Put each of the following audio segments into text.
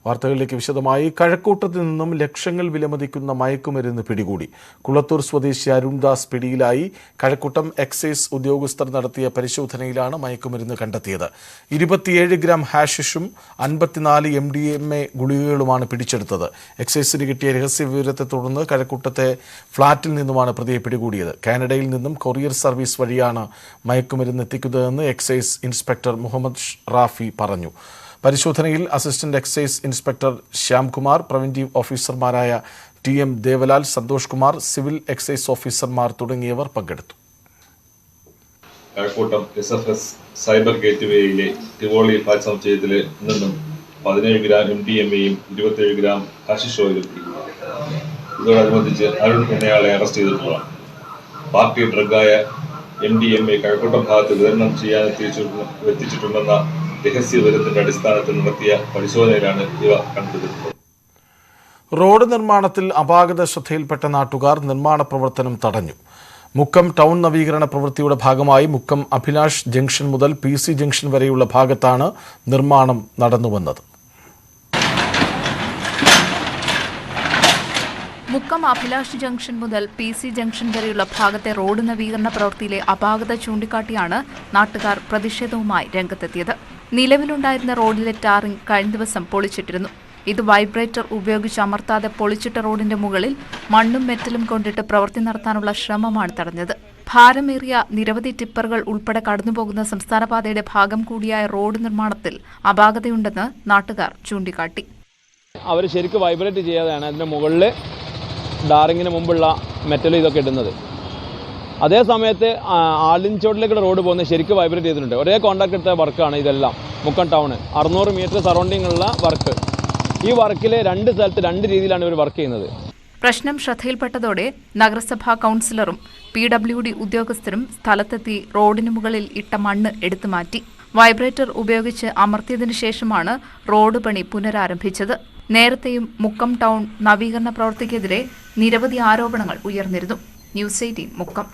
വാർത്തകളിലേക്ക് വിശദമായി. കഴക്കൂട്ടത്ത് നിന്നും ലക്ഷങ്ങൾ വിലമതിക്കുന്ന മയക്കുമരുന്ന് പിടികൂടി. കുളത്തൂർ സ്വദേശി അരുൺദാസ് പിടിയിലായി. കഴക്കൂട്ടം എക്സൈസ് ഉദ്യോഗസ്ഥർ നടത്തിയ പരിശോധനയിലാണ് മയക്കുമരുന്ന് കണ്ടെത്തിയത്. 27 ഗ്രാം ഹാഷിഷും 54 MDMA ഗുളികകളുമാണ് പിടിച്ചെടുത്തത്. എക്സൈസിന് കിട്ടിയ രഹസ്യ വിവരത്തെ തുടർന്ന് കഴക്കൂട്ടത്തെ ഫ്ളാറ്റിൽ നിന്നുമാണ് പ്രതിയെ പിടികൂടിയത്. കാനഡയിൽ നിന്നും കൊറിയർ സർവീസ് വഴിയാണ് മയക്കുമരുന്ന് എത്തിക്കുന്നതെന്ന് എക്സൈസ് ഇൻസ്പെക്ടർ മുഹമ്മദ് റാഫി പറഞ്ഞു. പരിശോധനയിൽ assistant excise inspector Shyamkumar, preventive ഓഫീസർമാരായ TM Devalal, Santhosh Kumar, civil excise ഓഫീസർമാർ തുടങ്ങിയവർ പങ്കെടുത്തു. കഴക്കൂട്ടം SFS സൈബർ ഗേറ്റ്വേയിലെ ടിവോളി ഫ്ലാറ്റ് സമുച്ചയത്തിൽ നിന്നും 17 ഗ്രാം MDMAയും 27 ഗ്രാം ഹാഷിഷ് ഓയിലും പിടികൂടി. ഇതോടനുബന്ധിച്ച് അരുൺ എന്നയാളെ അറസ്റ്റ് ചെയ്തിട്ടുള്ളതാണ്. പാർട്ടി ഡ്രഗായ MDMA കഴക്കൂട്ടം ഭാഗത്ത് വിതരണം ചെയ്യാൻ എത്തിച്ചിട്ടുണ്ടെന്ന രഹസ്യ വിവരത്തിന്റെ അടിസ്ഥാനത്തിൽ നടത്തിയ പരിശോധനയിലാണ് ഇവ കണ്ടെത്തിയിട്ടുള്ളത്. റോഡ് നിർമ്മാണത്തിൽ അപാകത ശ്രദ്ധയിൽപ്പെട്ട നാട്ടുകാർ നിർമ്മാണ പ്രവർത്തനം തടഞ്ഞു. മുക്കം ടൗൺ നവീകരണ പ്രവൃത്തിയുടെ ഭാഗമായി മുക്കം അഭിലാഷ് ജംഗ്ഷൻ മുതൽ PC ജംഗ്ഷൻ വരെയുള്ള ഭാഗത്താണ് നിർമ്മാണം നടന്നുവന്നത്. മുക്കം അഭിലാഷ് ജംഗ്ഷൻ മുതൽ PC ജംഗ്ഷൻ വരെയുള്ള ഭാഗത്തെ റോഡ് നവീകരണ പ്രവൃത്തിയിലെ അപാകത ചൂണ്ടിക്കാട്ടിയാണ് നാട്ടുകാർ പ്രതിഷേധവുമായി രംഗത്തെത്തിയത്. നിലവിലുണ്ടായിരുന്ന റോഡിലെ ടാറിംഗ് കഴിഞ്ഞ ദിവസം പൊളിച്ചിട്ടിരുന്നു. ഇത് വൈബ്രേറ്റർ ഉപയോഗിച്ച് അമർത്താതെ പൊളിച്ചിട്ട റോഡിന്റെ മുകളിൽ മണ്ണും മെറ്റലും കൊണ്ടിട്ട് പ്രവൃത്തി നടത്താനുള്ള ശ്രമമാണ് തടഞ്ഞത്. ഭാരമേറിയ നിരവധി ടിപ്പറുകൾ ഉൾപ്പെടെ കടന്നുപോകുന്ന സംസ്ഥാനപാതയുടെ ഭാഗം കൂടിയായ റോഡ് നിർമ്മാണത്തിൽ അപാകതയുണ്ടെന്ന് നാട്ടുകാർ ചൂണ്ടിക്കാട്ടി. അവർ ശരിക്കും വൈബ്രേറ്റ് ചെയ്യാതെയാണ് അതിന്റെ മുകളിൽ ഡാറിങ്ങിന് മുമ്പുള്ള മെറ്റൽ ഇതൊക്കെ ഇടുന്നത്. അതേ സമയത്ത് ആലിൻചോട്ടിലേക്കുള്ള റോഡ് പോകുന്നത് ശരിക്കും വൈബ്രേറ്റ് ചെയ്തിട്ടുണ്ട്. ഒരേ കോൺട്രാക്ട് എടുത്ത വർക്കാണ് ഇതെല്ലാം. മുക്കം ടൗണ് 600 മീറ്റർ സറൗണ്ടിങ്ങുള്ള വർക്ക്. ഈ വർക്കിൽ 2 സ്ഥലത്ത് 2 രീതിയിലാണ് ഇവർ വർക്ക് ചെയ്യുന്നത്. പ്രശ്നം ശ്രദ്ധയിൽപ്പെട്ടതോടെ നഗരസഭാ കൗൺസിലറും PWD ഉദ്യോഗസ്ഥരും സ്ഥലത്തെത്തി റോഡിന് മുകളിൽ ഇട്ട മണ്ണ് എടുത്തു മാറ്റി. വൈബ്രേറ്റർ ഉപയോഗിച്ച് അമർത്തിയതിനു ശേഷമാണ് റോഡ് പണി പുനരാരംഭിച്ചത്. നേരത്തെയും മുക്കം ടൗൺ നവീകരണ പ്രവൃത്തിക്കെതിരെ നിരവധി ആരോപണങ്ങൾ ഉയർന്നിരുന്നു. ന്യൂസ് 18 മുക്കം.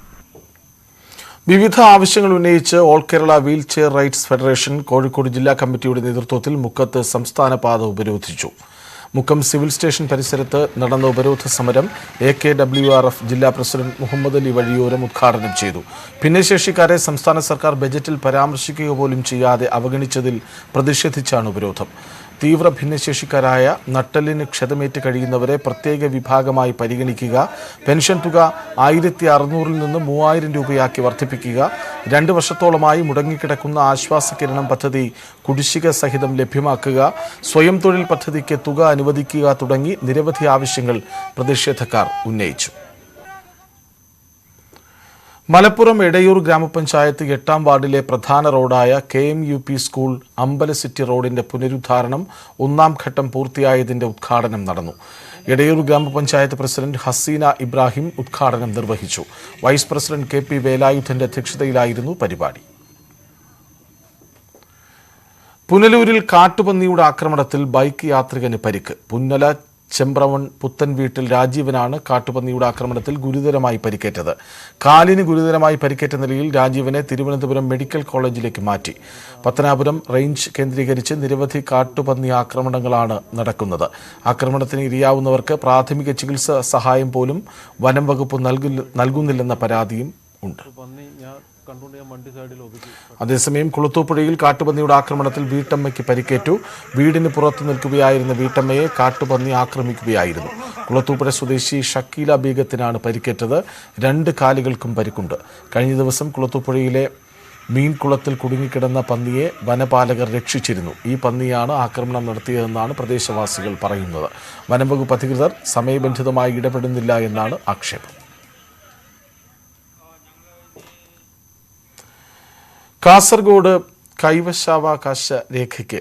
വിവിധ ആവശ്യങ്ങൾ ഉന്നയിച്ച് all Kerala wheel chair rights federation Kozhikode ജില്ലാ കമ്മിറ്റിയുടെ നേതൃത്വത്തിൽ മുക്കത്ത് സംസ്ഥാന പാത ഉപരോധിച്ചു. മുക്കം സിവിൽ സ്റ്റേഷൻ പരിസരത്ത് നടന്ന ഉപരോധ സമരം AKWRF ജില്ലാ പ്രസിഡന്റ് മുഹമ്മദ് അലി വഴിയോരം ഉദ്ഘാടനം ചെയ്തു. ഭിന്നശേഷിക്കാരെ സംസ്ഥാന സർക്കാർ ബജറ്റിൽ പരാമർശിക്കുക പോലും ചെയ്യാതെ അവഗണിച്ചതിൽ പ്രതിഷേധിച്ചാണ് ഉപരോധം. തീവ്ര ഭിന്നശേഷിക്കാരായ നട്ടെല്ലിന് ക്ഷതമേറ്റ് കഴിയുന്നവരെ പ്രത്യേക വിഭാഗമായി പരിഗണിക്കുക, പെൻഷൻ തുക 1600 നിന്ന് 3000 രൂപയാക്കി വർദ്ധിപ്പിക്കുക, 2 വർഷത്തോളമായി മുടങ്ങിക്കിടക്കുന്ന ആശ്വാസകിരണം പദ്ധതി കുടിശ്ശിക സഹിതം ലഭ്യമാക്കുക, സ്വയം തൊഴിൽ പദ്ധതിക്ക് തുക അനുവദിക്കുക തുടങ്ങി നിരവധി ആവശ്യങ്ങൾ പ്രതിഷേധക്കാർ ഉന്നയിച്ചു. മലപ്പുറം എടയൂർ ഗ്രാമപഞ്ചായത്ത് 8ാം വാർഡിലെ പ്രധാന റോഡായ KMUP സ്കൂൾ അമ്പല സിറ്റി റോഡിന്റെ പുനരുദ്ധാരണം 1ാം ഘട്ടം പൂർത്തിയായതിന്റെ ഉദ്ഘാടനം നടന്നു. എടയൂർ ഗ്രാമപഞ്ചായത്ത് പ്രസിഡന്റ് ഹസീന ഇബ്രാഹിം ഉദ്ഘാടനം നിർവഹിച്ചു. വൈസ് പ്രസിഡന്റ് KP വേലായുധന്റെ അധ്യക്ഷതയിലായിരുന്നു പരിപാടി. പുനലൂരിൽ കാട്ടുപന്നിയുടെ ആക്രമണത്തിൽ ബൈക്ക് യാത്രികന് പരിക്ക്. പുന്നല ചെമ്പ്രവൺ പുത്തൻ വീട്ടിൽ രാജീവനാണ് കാട്ടുപന്നിയുടെ ആക്രമണത്തിൽ ഗുരുതരമായി പരിക്കേറ്റത്. കാലിന് ഗുരുതരമായി പരിക്കേറ്റ നിലയിൽ രാജീവനെ തിരുവനന്തപുരം മെഡിക്കൽ കോളേജിലേക്ക് മാറ്റി. പത്തനാപുരം റേഞ്ച് കേന്ദ്രീകരിച്ച് നിരവധി കാട്ടുപന്നി ആക്രമണങ്ങളാണ് നടക്കുന്നത്. ആക്രമണത്തിന് ഇരയാവുന്നവർക്ക് പ്രാഥമിക ചികിത്സാ സഹായം പോലും വനം വകുപ്പ് നൽകുന്നില്ലെന്ന പരാതിയും ഉണ്ട്. അതേസമയം കുളത്തൂപ്പുഴയിൽ കാട്ടുപന്നിയുടെ ആക്രമണത്തിൽ വീട്ടമ്മയ്ക്ക് പരിക്കേറ്റു. വീടിന് പുറത്തു നിൽക്കുകയായിരുന്ന വീട്ടമ്മയെ കാട്ടുപന്നി ആക്രമിക്കുകയായിരുന്നു. കുളത്തൂപ്പുഴ സ്വദേശി ഷക്കീല ബീഗത്തിനാണ് പരിക്കേറ്റത്. 2 കാലുകൾക്കും പരിക്കുണ്ട്. കഴിഞ്ഞ ദിവസം കുളത്തൂപ്പുഴയിലെ മീൻകുളത്തിൽ കുടുങ്ങിക്കിടന്ന പന്നിയെ വനപാലകർ രക്ഷിച്ചിരുന്നു. ഈ പന്നിയാണ് ആക്രമണം നടത്തിയതെന്നാണ് പ്രദേശവാസികൾ പറയുന്നത്. വനംവകുപ്പ് അധികൃതർ സമയബന്ധിതമായി ഇടപെടുന്നില്ല എന്നാണ് ആക്ഷേപം. കാസർഗോഡ് കൈവശാവകാശ രേഖയ്ക്ക്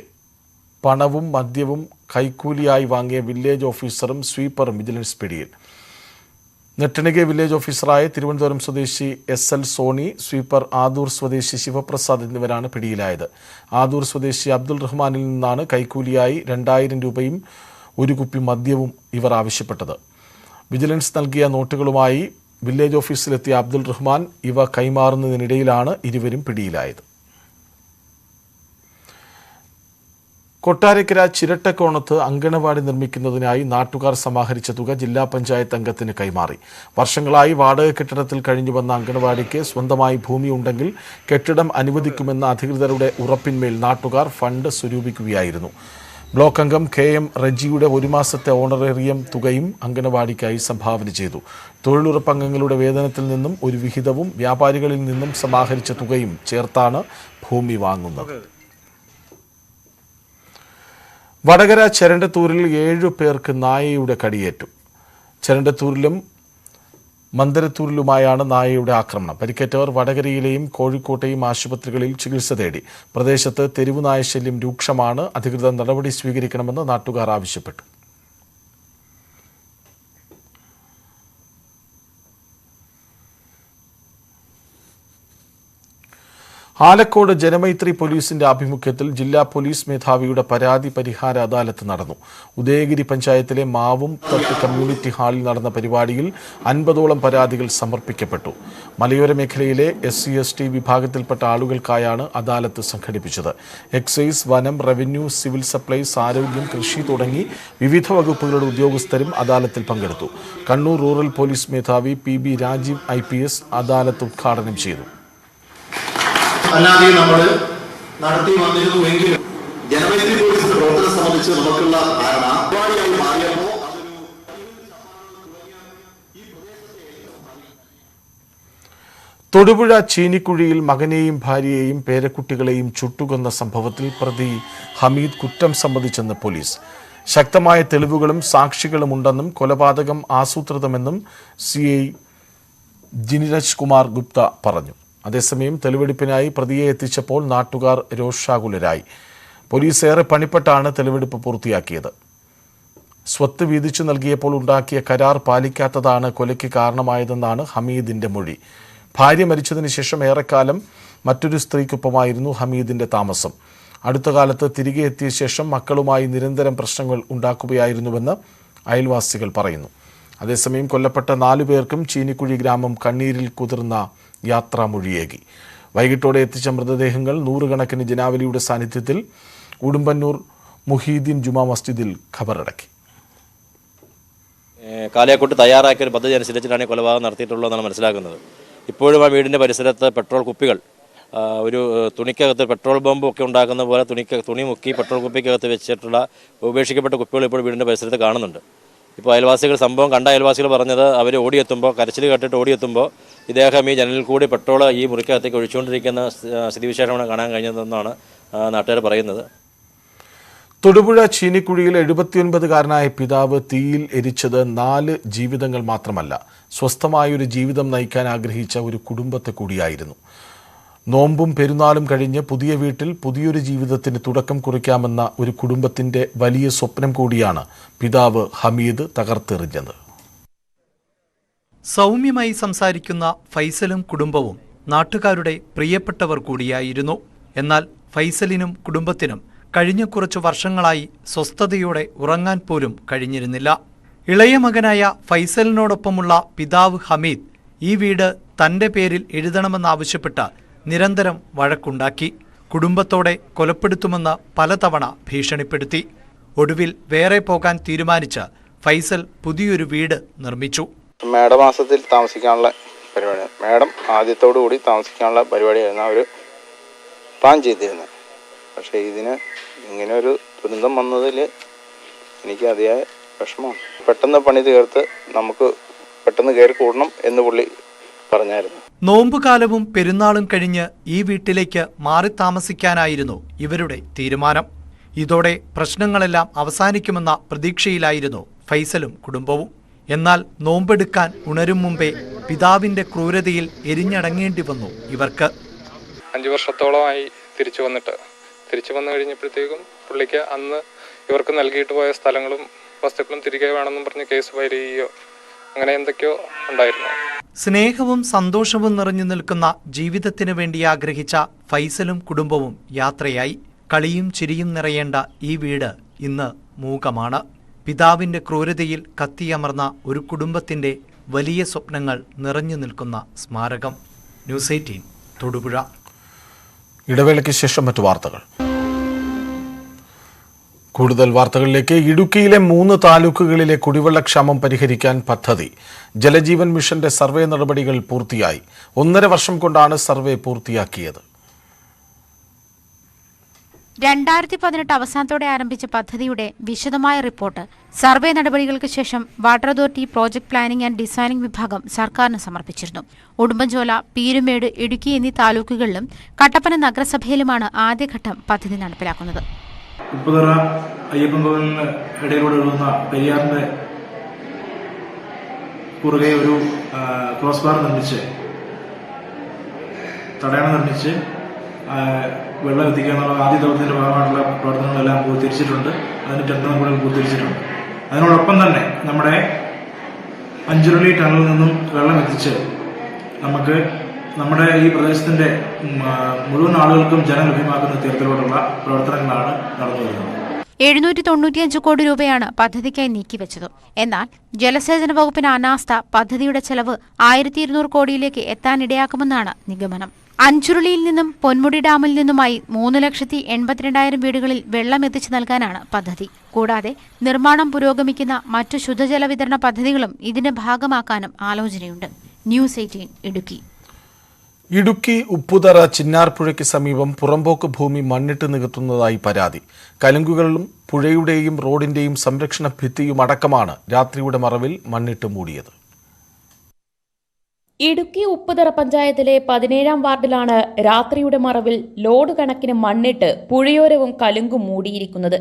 പണവും മദ്യവും കൈക്കൂലിയായി വാങ്ങിയ വില്ലേജ് ഓഫീസറും സ്വീപ്പറും വിജിലൻസ് പിടിയിൽ. നെട്ടണികെ വില്ലേജ് ഓഫീസറായ തിരുവനന്തപുരം സ്വദേശി SL സോണി, സ്വീപ്പർ ആദൂർ സ്വദേശി ശിവപ്രസാദ് എന്നിവരാണ് പിടിയിലായത്. ആദൂർ സ്വദേശി അബ്ദുൾ റഹ്മാനിൽ നിന്നാണ് കൈക്കൂലിയായി 2000 രൂപയും 1 കുപ്പി മദ്യവും ഇവർ ആവശ്യപ്പെട്ടത്. വിജിലൻസ് നൽകിയ നോട്ടുകളുമായി വില്ലേജ് ഓഫീസിലെത്തിയ അബ്ദുൾ റഹ്മാൻ ഇവ കൈമാറുന്നതിനിടയിലാണ് ഇരുവരും പിടിയിലായത്. കൊട്ടാരക്കര ചിരട്ടക്കോണത്ത് അങ്കണവാടി നിർമ്മിക്കുന്നതിനായി നാട്ടുകാർ സമാഹരിച്ച തുക ജില്ലാ പഞ്ചായത്ത് അംഗത്തിന് കൈമാറി. വർഷങ്ങളായി വാടക കെട്ടിടത്തിൽ കഴിഞ്ഞുവന്ന അങ്കണവാടിക്ക് സ്വന്തമായി ഭൂമിയുണ്ടെങ്കിൽ കെട്ടിടം അനുവദിക്കുമെന്ന അധികൃതരുടെ ഉറപ്പിന്മേൽ നാട്ടുകാർ ഫണ്ട് സ്വരൂപിക്കുകയായിരുന്നു. ബ്ലോക്ക് അംഗം KM റജിയുടെ ഒരു മാസത്തെ ഓണറേറിയം തുകയും അങ്കണവാടിക്കായി സംഭാവന ചെയ്തു. തൊഴിലുറപ്പ് അംഗങ്ങളുടെ വേതനത്തിൽ നിന്നും ഒരു വിഹിതവും വ്യാപാരികളിൽ നിന്നും സമാഹരിച്ച തുകയും ചേർത്താണ് ഭൂമി വാങ്ങുന്നത്. വടകര ചെരണ്ടത്തൂരിൽ 7 പേർക്ക് നായയുടെ കടിയേറ്റു. ചെരണ്ടത്തൂരിലും മന്ദരത്തൂരിലുമായാണ് നായയുടെ ആക്രമണം. പരിക്കേറ്റവർ വടകരയിലെയും കോഴിക്കോട്ടെയും ആശുപത്രികളിൽ ചികിത്സ തേടി. പ്രദേശത്ത് തെരുവുനായ ശല്യം രൂക്ഷമാണ്. അധികൃതർ നടപടി സ്വീകരിക്കണമെന്ന് നാട്ടുകാർ ആവശ്യപ്പെട്ടു. ആലക്കോട് ജനമൈത്രി പോലീസിന്റെ ആഭിമുഖ്യത്തിൽ ജില്ലാ പോലീസ് മേധാവിയുടെ പരാതി പരിഹാര അദാലത്ത് നടന്നു. ഉദയഗിരി പഞ്ചായത്തിലെ മാവും തട്ട് കമ്മ്യൂണിറ്റി ഹാളിൽ നടന്ന പരിപാടിയിൽ 50ഓളം പരാതികൾ സമർപ്പിക്കപ്പെട്ടു. മലയോര മേഖലയിലെ SC/ST വിഭാഗത്തിൽപ്പെട്ട ആളുകൾക്കായാണ് അദാലത്ത് സംഘടിപ്പിച്ചത്. എക്സൈസ്, വനം, റവന്യൂ, സിവിൽ സപ്ലൈസ്, ആരോഗ്യം, കൃഷി തുടങ്ങി വിവിധ വകുപ്പുകളുടെ ഉദ്യോഗസ്ഥരും അദാലത്തിൽ പങ്കെടുത്തു. കണ്ണൂർ റൂറൽ പോലീസ് മേധാവി PB രാജീവ് IPS അദാലത്ത് ഉദ്ഘാടനം ചെയ്തു. അല്ലാതെ നമ്മൾ നടത്തി വന്നിരുന്നുവെങ്കിലും ജനമൈത്രി പോലീസിന്റെ പ്രവർത്തനം സംബന്ധിച്ച് നമുക്കുള്ള ധാരണ മാറിയപ്പോൾ തൊടുപുഴ ചീനിക്കുഴിയിൽ മകനെയും ഭാര്യയെയും പേരക്കുട്ടികളെയും ചുട്ടുകൊന്ന സംഭവത്തിൽ പ്രതി ഹമീദ് കുറ്റം സമ്മതിച്ചെന്ന് പോലീസ്. ശക്തമായ തെളിവുകളും സാക്ഷികളും ഉണ്ടെന്നും കൊലപാതകം ആസൂത്രിതമെന്നും CI ജിനിരാജ് കുമാർ ഗുപ്ത പറഞ്ഞു. അതേസമയം തെളിവെടുപ്പിനായി പ്രതിയെ എത്തിച്ചപ്പോൾ നാട്ടുകാർ രോഷാകുലരായി. പോലീസ് ഏറെ പണിപ്പെട്ടാണ് തെളിവെടുപ്പ് പൂർത്തിയാക്കിയത്. സ്വത്ത് വീതിച്ചു നൽകിയപ്പോൾ ഉണ്ടാക്കിയ കരാർ പാലിക്കാത്തതാണ് കൊലയ്ക്ക് കാരണമായതെന്നാണ് ഹമീദിന്റെ മൊഴി. ഭാര്യ മരിച്ചതിന് ശേഷം ഏറെക്കാലം മറ്റൊരു സ്ത്രീക്കൊപ്പമായിരുന്നു ഹമീദിന്റെ താമസം. അടുത്ത കാലത്ത് തിരികെ എത്തിയ ശേഷം മക്കളുമായി നിരന്തരം പ്രശ്നങ്ങൾ ഉണ്ടാക്കുകയായിരുന്നുവെന്ന് അയൽവാസികൾ പറയുന്നു. അതേസമയം കൊല്ലപ്പെട്ട 4 പേർക്കും ചീനിക്കുഴി ഗ്രാമം കണ്ണീരിൽ കുതിർന്ന യാത്രാമൊഴിയേകി. വൈകിട്ടോടെ എത്തിച്ച മൃതദേഹങ്ങൾ നൂറുകണക്കിന് ജനാവലിയുടെ സാന്നിധ്യത്തിൽ ഉടുമ്പന്നൂർ മുഹീദ്ദീൻ ജുമാ മസ്ജിദിൽ ഖബറടക്കി. കാലയെക്കൂട്ട് തയ്യാറാക്കിയ ഒരു പദ്ധതി അനുസരിച്ചിട്ടാണ് കൊലപാതകം നടത്തിയിട്ടുള്ളതെന്നാണ് മനസ്സിലാക്കുന്നത്. ഇപ്പോഴും ആ വീടിൻ്റെ പരിസരത്ത് പെട്രോൾ കുപ്പികൾ, ഒരു തുണിക്കകത്ത് പെട്രോൾ ബോംബും ഒക്കെ ഉണ്ടാക്കുന്ന പോലെ തുണി മുക്കി പെട്രോൾ കുപ്പിക്കകത്ത് വെച്ചിട്ടുള്ള ഉപേക്ഷിക്കപ്പെട്ട കുപ്പികൾ ഇപ്പോൾ വീടിൻ്റെ പരിസരത്ത് കാണുന്നുണ്ട്. ഇപ്പോൾ സംഭവം കണ്ട അയൽവാസികൾ പറഞ്ഞത് അവർ ഓടിയെത്തുമ്പോൾ, കരച്ചിൽ കേട്ടിട്ട് ഓടിയെത്തുമ്പോൾ ഇദ്ദേഹം ഈ ജനലിൽ കൂടി പെട്രോൾ ഈ മുറിക്കകത്തേക്ക് ഒഴിച്ചുകൊണ്ടിരിക്കുന്ന സ്ഥിതിവിശേഷമാണ് കാണാൻ കഴിഞ്ഞതെന്നാണ് നാട്ടുകാർ പറയുന്നത്. തൊടുപുഴ ചീനിക്കുഴിയിൽ 79കാരനായ പിതാവ് തീയിൽ എരിച്ചത് 4 ജീവിതങ്ങൾ മാത്രമല്ല, സ്വസ്ഥമായൊരു ജീവിതം നയിക്കാൻ ആഗ്രഹിച്ച ഒരു കുടുംബത്തെ കൂടിയായിരുന്നു. നോമ്പും പെരുന്നാളും കഴിഞ്ഞ് പുതിയ വീട്ടിൽ പുതിയൊരു ജീവിതത്തിന് തുടക്കം കുറിക്കാമെന്ന ഒരു കുടുംബത്തിന്റെ വലിയ സ്വപ്നം കൂടിയാണ് പിതാവ് ഹമീദ് തകർത്തെറിഞ്ഞത്. സൗമ്യമായി സംസാരിക്കുന്ന ഫൈസലും കുടുംബവും നാട്ടുകാരുടെ പ്രിയപ്പെട്ടവർ കൂടിയായിരുന്നു. എന്നാൽ ഫൈസലിനും കുടുംബത്തിനും കഴിഞ്ഞ കുറച്ചു വർഷങ്ങളായി സ്വസ്ഥതയോടെ ഉറങ്ങാൻ പോലും കഴിഞ്ഞിരുന്നില്ല. ഇളയ മകനായ ഫൈസലിനോടൊപ്പമുള്ള പിതാവ് ഹമീദ് ഈ വീട് തന്റെ പേരിൽ എഴുതണമെന്നാവശ്യപ്പെട്ട് നിരന്തരം വഴക്കുണ്ടാക്കി. കുടുംബത്തോടെ കൊലപ്പെടുത്തുമെന്ന് പലതവണ ഭീഷണിപ്പെടുത്തി. ഒടുവിൽ വേറെ പോകാൻ തീരുമാനിച്ച് ഫൈസൽ പുതിയൊരു വീട് നിർമ്മിച്ചു. മേടമാസത്തിൽ താമസിക്കാനുള്ള പരിപാടിയാണ്. മേടം ആദ്യത്തോടു കൂടി താമസിക്കാനുള്ള പരിപാടിയായിരുന്നു അവർ പ്ലാൻ ചെയ്തിരുന്നത്. പക്ഷേ ഇതിന് ഇങ്ങനെ ഒരു ദുരന്തം വന്നതിൽ എനിക്ക് അതിയായ വിഷമമാണ്. പെട്ടെന്ന് പണി തീർത്ത് നമുക്ക് പെട്ടെന്ന് കയറി കൂടണം എന്ന് പുള്ളി പറഞ്ഞായിരുന്നു. നോമ്പുകാലവും പെരുന്നാളും കഴിഞ്ഞ് ഈ വീട്ടിലേക്ക് മാറി താമസിക്കാനായിരുന്നു ഇവരുടെ തീരുമാനം. ഇതോടെ പ്രശ്നങ്ങളെല്ലാം അവസാനിക്കുമെന്ന പ്രതീക്ഷയിലായിരുന്നു ഫൈസലും കുടുംബവും. എന്നാൽ നോമ്പെടുക്കാൻ ഉണരും മുമ്പേ പിതാവിന്റെ ക്രൂരതയിൽ എരിഞ്ഞടങ്ങേണ്ടി വന്നു ഇവർക്ക്. 5 വർഷത്തോളമായി തിരിച്ചു വന്നു കഴിഞ്ഞപ്പോഴത്തേക്കും പുള്ളിക്ക് അന്ന് ഇവർക്ക് നൽകിയിട്ട് പോയ സ്ഥലങ്ങളും വസ്തുക്കളും തിരികെ വേണമെന്നും പറഞ്ഞ് കേസ് ഫയൽ ചെയ്യുകയോ അങ്ങനെ എന്തൊക്കെയോ ഉണ്ടായിരുന്നു. സ്നേഹവും സന്തോഷവും നിറഞ്ഞു നിൽക്കുന്ന ജീവിതത്തിനു വേണ്ടി ആഗ്രഹിച്ച ഫൈസലും കുടുംബവും യാത്രയായി. കളിയും ചിരിയും നിറയേണ്ട ഈ വീട് ഇന്ന് മൂകമാണ്. പിതാവിന്റെ ക്രൂരതയിൽ കത്തിയമർന്ന ഒരു കുടുംബത്തിന്റെ വലിയ സ്വപ്നങ്ങൾ നിറഞ്ഞു നിൽക്കുന്ന സ്മാരകം. ന്യൂസ് 18 തൊടുപുഴ. ഇടവേളയ്ക്ക് ശേഷം മറ്റു വാർത്തകൾ. കൂടുതൽ വാർത്തകളിലേക്ക്. ഇടുക്കിയിലെ 3 താലൂക്കുകളിലെ കുടിവെള്ളക്ഷാമം പരിഹരിക്കാൻ പദ്ധതി. ജലജീവൻ മിഷന്റെ സർവേ നടപടികൾ പൂർത്തിയായി. 1.5 വർഷം കൊണ്ടാണ് സർവേ പൂർത്തിയാക്കിയത്. 2018 അവസാനത്തോടെ ആരംഭിച്ച പദ്ധതിയുടെ വിശദമായ റിപ്പോർട്ട് സർവേ നടപടികൾക്ക് ശേഷം water authority project planning and designing വിഭാഗം സർക്കാരിന് സമർപ്പിച്ചിരുന്നു. ഉടുമ്പൻചോല, പീരുമേട്, ഇടുക്കി എന്നീ താലൂക്കുകളിലും കട്ടപ്പന നഗരസഭയിലുമാണ് ആദ്യഘട്ടം പദ്ധതി നടപ്പിലാക്കുന്നത്. ഉപ്പുതറ അയ്യപ്പൻ കോവിലിന് ഇടയിലൂടെ ഒഴുകുന്ന പെരിയാറിന്റെ കുറുകെ ഒരു ക്രോസ് ബാർ നിർമ്മിച്ച് തടയണ നിർമ്മിച്ച് വെള്ളം എത്തിക്കുക എന്നുള്ള ആദ്യ ദൗത്യത്തിന്റെ ഭാഗമായിട്ടുള്ള പ്രവർത്തനങ്ങളെല്ലാം പൂർത്തീകരിച്ചിട്ടുണ്ട്. അതിന് ടെൻഡർ നടപടികൾ പൂർത്തീകരിച്ചിട്ടുണ്ട്. അതിനോടൊപ്പം തന്നെ നമ്മുടെ അഞ്ചുരുളി ടണലിൽ നിന്നും വെള്ളം എത്തിച്ച് നമുക്ക് നമ്മുടെ ഈ പ്രദേശത്തിന്റെ മുഴുവൻ ആളുകൾക്കും ജലം ലഭ്യമാക്കുന്ന തരത്തിലുള്ള പ്രവർത്തനങ്ങളാണ് നടന്നു വരുന്നത്. 795 കോടി രൂപയാണ് പദ്ധതിക്കായി നീക്കിവെച്ചത്. എന്നാൽ ജലസേചന വകുപ്പിന് അനാസ്ഥ പദ്ധതിയുടെ ചെലവ് 1200 കോടിയിലേക്ക് എത്താനിടയാക്കുമെന്നാണ് നിഗമനം. അഞ്ചുരുളിയിൽ നിന്നും പൊന്മുടി ഡാമിൽ നിന്നുമായി 3,82,000 വീടുകളിൽ വെള്ളം എത്തിച്ചു നൽകാനാണ് പദ്ധതി. കൂടാതെ നിർമ്മാണം പുരോഗമിക്കുന്ന മറ്റു ശുദ്ധജല വിതരണ പദ്ധതികളും ഇതിന്റെ ഭാഗമാക്കാനും ആലോചനയുണ്ട്. ന്യൂസ് 18 ഇടുക്കി. ഇടുക്കി ഉപ്പുതറ ചിന്നാർപ്പുഴയ്ക്ക് സമീപം പുറമ്പോക്ക് ഭൂമി മണ്ണിട്ട് നികത്തുന്നതായി പരാതി. കലുങ്കുകളും പുഴയുടെയും റോഡിന്റെയും സംരക്ഷണ ഭിത്തിയും അടക്കമാണ് രാത്രിയുടെ മറവിൽ മണ്ണിട്ട് മൂടിയത്. ഇടുക്കി ഉപ്പുതറ പഞ്ചായത്തിലെ 17-ാം വാർഡിലാണ് രാത്രിയുടെ മറവിൽ ലോഡ് കണക്കിന് മണ്ണിട്ട് പുഴയോരവും കലുങ്കും മൂടിയിരിക്കുന്നത്.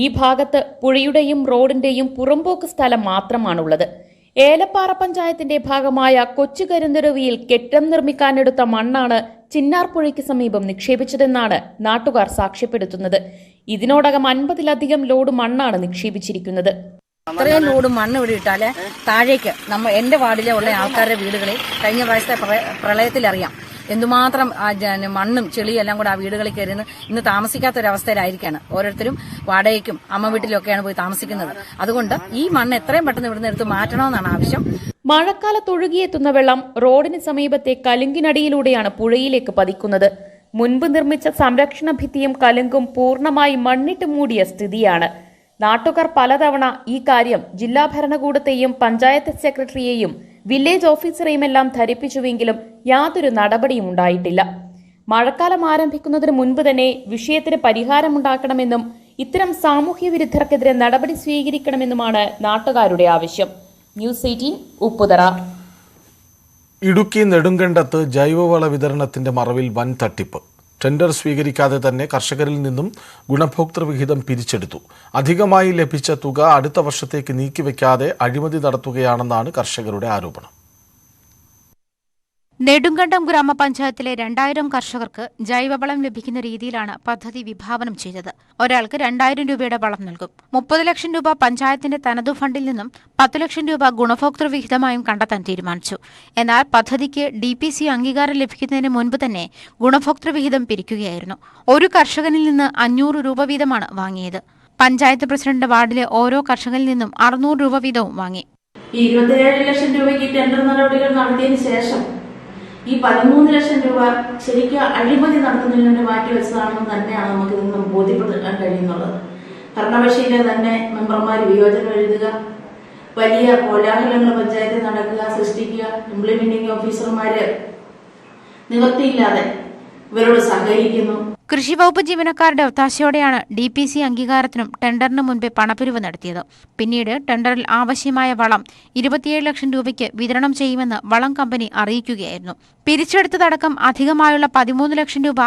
ഈ ഭാഗത്ത് പുഴയുടെയും റോഡിന്റെയും പുറമ്പോക്ക് സ്ഥലം മാത്രമാണുള്ളത്. ഏലപ്പാറ പഞ്ചായത്തിന്റെ ഭാഗമായ കൊച്ചുകരുന്തരുവിയിൽ കെട്ടിടം നിർമ്മിക്കാനെടുത്ത മണ്ണാണ് ചിന്നാർപ്പുഴയ്ക്ക് സമീപം നിക്ഷേപിച്ചതെന്നാണ് നാട്ടുകാർ സാക്ഷ്യപ്പെടുത്തുന്നത്. ഇതിനോടകം 50-ലധികം ലോഡ് മണ്ണാണ് നിക്ഷേപിച്ചിരിക്കുന്നത്. ഇത്രയും ലോഡ് മണ്ണ് ഇവിടെ ഇട്ടാല് താഴേക്ക് എന്റെ വാർഡിലെ ഉള്ള ആൾക്കാരുടെ വീടുകളിൽ കഴിഞ്ഞ പ്രാവശ്യത്തെ പ്രളയത്തിൽ അറിയാം എന്തുമാത്രം മണ്ണും ചെളിയും എല്ലാം കൂടെ ആ വീടുകളിൽ കയറി ഇന്ന് താമസിക്കാത്തൊരവസ്ഥയിലായിരിക്കാണ്. ഓരോരുത്തരും വാടകയ്ക്കും അമ്മ വീട്ടിലൊക്കെയാണ് പോയി താമസിക്കുന്നത്. അതുകൊണ്ട് ഈ മണ്ണ് എത്രയും പെട്ടെന്ന് ഇവിടുന്ന് എടുത്ത് മാറ്റണമെന്നാണ് ആവശ്യം. മഴക്കാലത്ത് ഒഴുകിയെത്തുന്ന വെള്ളം റോഡിന് സമീപത്തെ കലുങ്കിനടിയിലൂടെയാണ് പുഴയിലേക്ക് പതിക്കുന്നത്. മുൻപ് നിർമ്മിച്ച സംരക്ഷണ ഭിത്തിയും കലുങ്കും പൂർണ്ണമായി മണ്ണിട്ട് മൂടിയ സ്ഥിതിയാണ്. നാട്ടുകാർ പലതവണ ഈ കാര്യം ജില്ലാ ഭരണകൂടത്തെയും പഞ്ചായത്ത് സെക്രട്ടറിയെയും വില്ലേജ് ഓഫീസറെയുമെല്ലാം ധരിപ്പിച്ചുവെങ്കിലും യാതൊരു നടപടിയും ഉണ്ടായിട്ടില്ല. മഴക്കാലം ആരംഭിക്കുന്നതിന് മുൻപ് തന്നെ വിഷയത്തിന് പരിഹാരമുണ്ടാക്കണമെന്നും ഇത്തരം സാമൂഹ്യ വിരുദ്ധർക്കെതിരെ നടപടി സ്വീകരിക്കണമെന്നുമാണ് നാട്ടുകാരുടെ ആവശ്യം. ന്യൂസ് 18 ഉപ്പുതറ. ഇടുക്കി നെടുങ്കണ്ടത്ത് ജൈവവള വിതരണത്തിന്റെ മറവിൽ വൻ തട്ടിപ്പ്. ടെൻഡർ സ്വീകരിക്കാതെ തന്നെ കർഷകരിൽ നിന്നും ഗുണഭോക്തൃ വിഹിതം പിരിച്ചെടുത്തു. അധികമായി ലഭിച്ച തുക അടുത്ത വർഷത്തേക്ക് നീക്കിവെക്കാതെ അഴിമതി നടത്തുകയാണെന്നാണ് കർഷകരുടെ ആരോപണം. നെടുങ്കണ്ടം ഗ്രാമപഞ്ചായത്തിലെ 2000 കർഷകർക്ക് ജൈവവളം ലഭിക്കുന്ന രീതിയിലാണ് പദ്ധതി വിഭാവനം ചെയ്തത്. ഒരാൾക്ക് 2000 രൂപയുടെ വളം നൽകും. 30 ലക്ഷം രൂപ പഞ്ചായത്തിന്റെ തനതു ഫണ്ടിൽ നിന്നും 10 ലക്ഷം രൂപ ഗുണഭോക്തൃ വിഹിതമായും കണ്ടെത്താൻ തീരുമാനിച്ചു. എന്നാൽ പദ്ധതിക്ക് DPC അംഗീകാരം ലഭിക്കുന്നതിന് മുൻപ് തന്നെ ഗുണഭോക്തൃ വിഹിതം പിരിക്കുകയായിരുന്നു. ഒരു കർഷകനിൽ നിന്ന് 500 രൂപ വീതമാണ് വാങ്ങിയത്. പഞ്ചായത്ത് പ്രസിഡന്റ് വാർഡിലെ ഓരോ കർഷകരിൽ നിന്നും 600 രൂപ വീതവും വാങ്ങി. 27 ലക്ഷം രൂപയ്ക്ക് ടെൻഡർ നടപടികൾ നടത്തിയതിനു ശേഷം ഈ 13 ലക്ഷം രൂപ ശരിക്കും അഴിമതി നടത്തുന്നതിന് വേണ്ടി മാറ്റിവെച്ചതാണെന്ന് തന്നെയാണ് നമുക്ക് ഇന്ന് ബോധ്യപ്പെടുത്താൻ കഴിയുന്നുള്ളത്. ഭരണകക്ഷിയിലെ തന്നെ മെമ്പർമാർ വിയോജനം എഴുതുക, വലിയ കോലാഹലങ്ങൾ പഞ്ചായത്തിൽ നടക്കുക, സൃഷ്ടിക്കുക, ഇംപ്ലിമെന്റിംഗ് ഓഫീസർമാര് നിവൃത്തിയില്ലാതെ ഇവരോട് സഹകരിക്കുന്നു. കൃഷിവകുപ്പ് ജീവനക്കാരുടെ ഒത്താശയോടെയാണ് DPC അംഗീകാരത്തിനും ടെൻഡറിന് മുൻപേ പണപ്പിരിവ് നടത്തിയത്. പിന്നീട് ടെൻഡറിൽ ആവശ്യമായ വളം 27 ലക്ഷം രൂപയ്ക്ക് വിതരണം ചെയ്യുമെന്ന് വളം കമ്പനി അറിയിക്കുകയായിരുന്നു. പിരിച്ചെടുത്തതടക്കം അധികമായുള്ള 13 ലക്ഷം രൂപ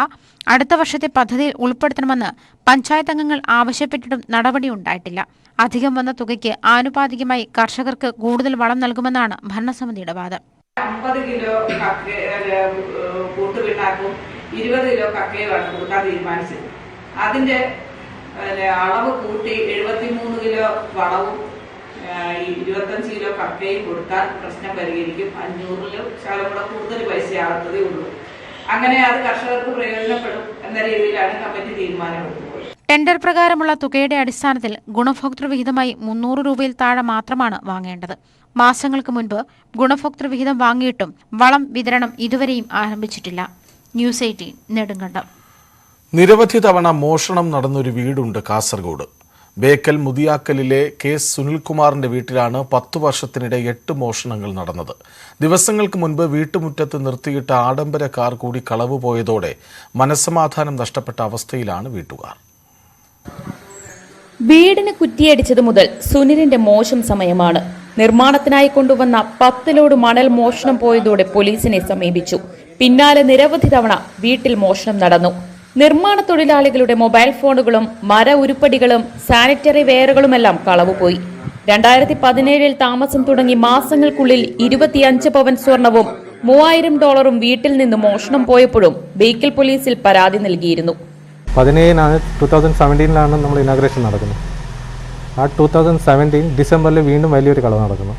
അടുത്ത വർഷത്തെ പദ്ധതിയിൽ ഉൾപ്പെടുത്തണമെന്ന് പഞ്ചായത്ത് അംഗങ്ങൾ ആവശ്യപ്പെട്ടിട്ടും നടപടിയുണ്ടായിട്ടില്ല. അധികം വന്ന തുകയ്ക്ക് ആനുപാതികമായി കർഷകർക്ക് കൂടുതൽ വളം നൽകുമെന്നാണ് ഭരണസമിതിയുടെ വാദം. 50 കിലോ കൂട്ടുപിണ്ണാക്കും 20 കിലോ കക്കയുമാണ് കൊടുക്കാൻ തീരുമാനിച്ചത്. അതിന്റെ അളവ് കൂട്ടി 73 കിലോ വളവും 25 കിലോ കക്കയും കൊടുത്താൽ പ്രശ്നം പരിഹരിക്കും. 500 ശകലം കൂടെ കൂടുതൽ പൈസ ആകത്തതേ ഉള്ളൂ. അങ്ങനെ അത് കർഷകർക്ക് പ്രയോജനപ്പെടും എന്ന രീതിയിലാണ് കമ്മിറ്റി തീരുമാനമെടുത്തത്. ടെൻഡർ പ്രകാരമുള്ള തുകയുടെ അടിസ്ഥാനത്തിൽ ഗുണഭോക്തൃ വിഹിതമായി 300 രൂപയിൽ താഴെ മാത്രമാണ് വാങ്ങേണ്ടത്. മാസങ്ങൾക്ക് മുൻപ് ഗുണഭോക്തൃ വിഹിതം വാങ്ങിയിട്ടും വളം വിതരണം ഇതുവരെയും ആരംഭിച്ചിട്ടില്ല. ന്യൂസ് 18 നെടുങ്കണ്ടം. നിരവധി തവണ മോഷണം നടന്നൊരു വീടുണ്ട് കാസർഗോഡ്. ബേക്കൽ മുതിയാക്കലിലെ കെ സുനിൽകുമാറിന്റെ വീട്ടിലാണ് 10 വർഷത്തിനിടെ 8 മോഷണങ്ങൾ നടന്നത്. ദിവസങ്ങൾക്ക് മുൻപ് വീട്ടുമുറ്റത്ത് നിർത്തിയിട്ട ആഡംബര കാർ കൂടി കളവ് പോയതോടെ മനസ്സമാധാനം നഷ്ടപ്പെട്ട അവസ്ഥയിലാണ് വീട്ടുകാർ. വീടിന് കുറ്റിയടിച്ചത് മുതൽ സുനിലിന്റെ മോശം സമയമാണ്. നിർമ്മാണത്തിനായി കൊണ്ടുവന്ന 10 ലോഡ് മണൽ മോഷണം പോയതോടെ പോലീസിനെ സമീപിച്ചു. പിന്നാലെ നിരവധി തവണ വീട്ടിൽ മോഷണം നടന്നു. നിർമ്മാണ തൊഴിലാളികളുടെ മൊബൈൽ ഫോണുകളും മര ഉരുപ്പടികളും സാനിറ്ററി വെയറുകളുമെല്ലാം കളവുപോയി. 2017 താമസം തുടങ്ങി മാസങ്ങൾക്കുള്ളിൽ 25 പവൻ സ്വർണവും $3000 വീട്ടിൽ നിന്ന് മോഷണം പോയപ്പോഴും ബേക്കൽ പോലീസിൽ പരാതി നൽകിയിരുന്നു. 2017 നമ്മൾ ഇനാഗ്രേഷൻ നടക്കുന്നത്. ആ 2017 ഡിസംബറിൽ വീണ്ടും വലിയൊരു കളവ് നടക്കുന്നു.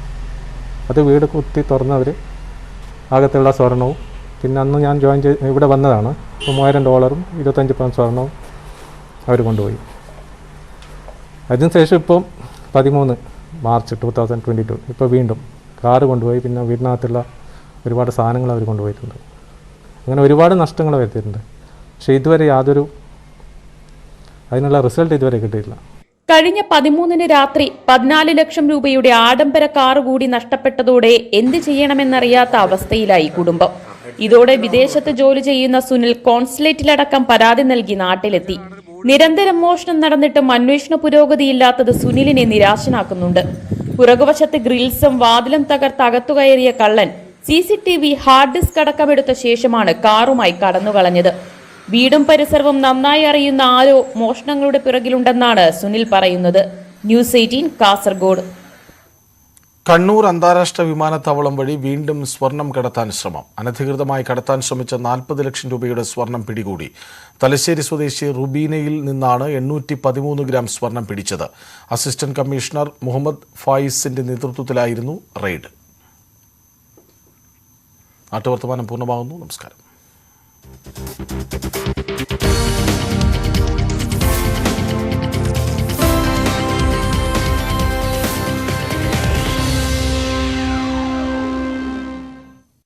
അത് വീട് കുത്തി തുറന്നവർ അകത്തുള്ള സ്വർണവും, പിന്നെ അന്ന് ഞാൻ ജോയിൻ ചെയ്ത് ഇവിടെ വന്നതാണ്, അപ്പോൾ $3000 25 പവൻ സ്വർണവും അവർ കൊണ്ടുപോയി. അതിനുശേഷം ഇപ്പം 13 മാർച്ച് 2022 ഇപ്പോൾ വീണ്ടും കാറ് കൊണ്ടുപോയി. പിന്നെ വീടിനകത്തുള്ള ഒരുപാട് സാധനങ്ങൾ അവർ കൊണ്ടുപോയിട്ടുണ്ട്. അങ്ങനെ ഒരുപാട് നഷ്ടങ്ങൾ വരുത്തിയിട്ടുണ്ട്. പക്ഷേ ഇതുവരെ അതിനുള്ള റിസൾട്ട് ഇതുവരെ കിട്ടിയില്ല. കഴിഞ്ഞ 13 രാത്രി 14 ലക്ഷം രൂപയുടെ ആഡംബര കാറ് കൂടി നഷ്ടപ്പെട്ടതോടെ എന്ത് ചെയ്യണമെന്നറിയാത്ത അവസ്ഥയിലായി കുടുംബം. ഇതോടെ വിദേശത്ത് ജോലി ചെയ്യുന്ന സുനിൽ കോൺസുലേറ്റിലടക്കം പരാതി നൽകി നാട്ടിലെത്തി. നിരന്തരം മോഷണം നടന്നിട്ടും അന്വേഷണ പുരോഗതിയില്ലാത്തത് സുനിലിനെ നിരാശനാക്കുന്നുണ്ട്. പുറകുവശത്ത് ഗ്രിൽസും വാതിലും തകർത്ത് അകത്തുകയറിയ കള്ളൻ CCTV ഹാർഡ് ഡിസ്ക് അടക്കമെടുത്ത ശേഷമാണ് കാറുമായി കടന്നുകളഞ്ഞത്. വീടും പരിസരവും നന്നായി അറിയുന്ന ആരോ മോഷണങ്ങളുടെ പിറകിലുണ്ടെന്നാണ് സുനിൽ പറയുന്നത്. ന്യൂസ് 18 കാസർഗോഡ്. കണ്ണൂർ അന്താരാഷ്ട്ര വിമാനത്താവളം വഴി വീണ്ടും സ്വർണം കടത്താൻ ശ്രമം. അനധികൃതമായി കടത്താൻ ശ്രമിച്ച 40 ലക്ഷം രൂപയുടെ സ്വർണം പിടികൂടി. തലശ്ശേരി സ്വദേശി റുബീനയിൽ നിന്നാണ് 813 ഗ്രാം സ്വർണം പിടിച്ചത്. അസിസ്റ്റന്റ് കമ്മീഷണർ മുഹമ്മദ് ഫായിസിന്റെ നേതൃത്വത്തിലായിരുന്നു റെയ്ഡ്. നാട്ടുവർത്തമാനം പൂർണ്ണമാകുന്നു. നമസ്കാരം.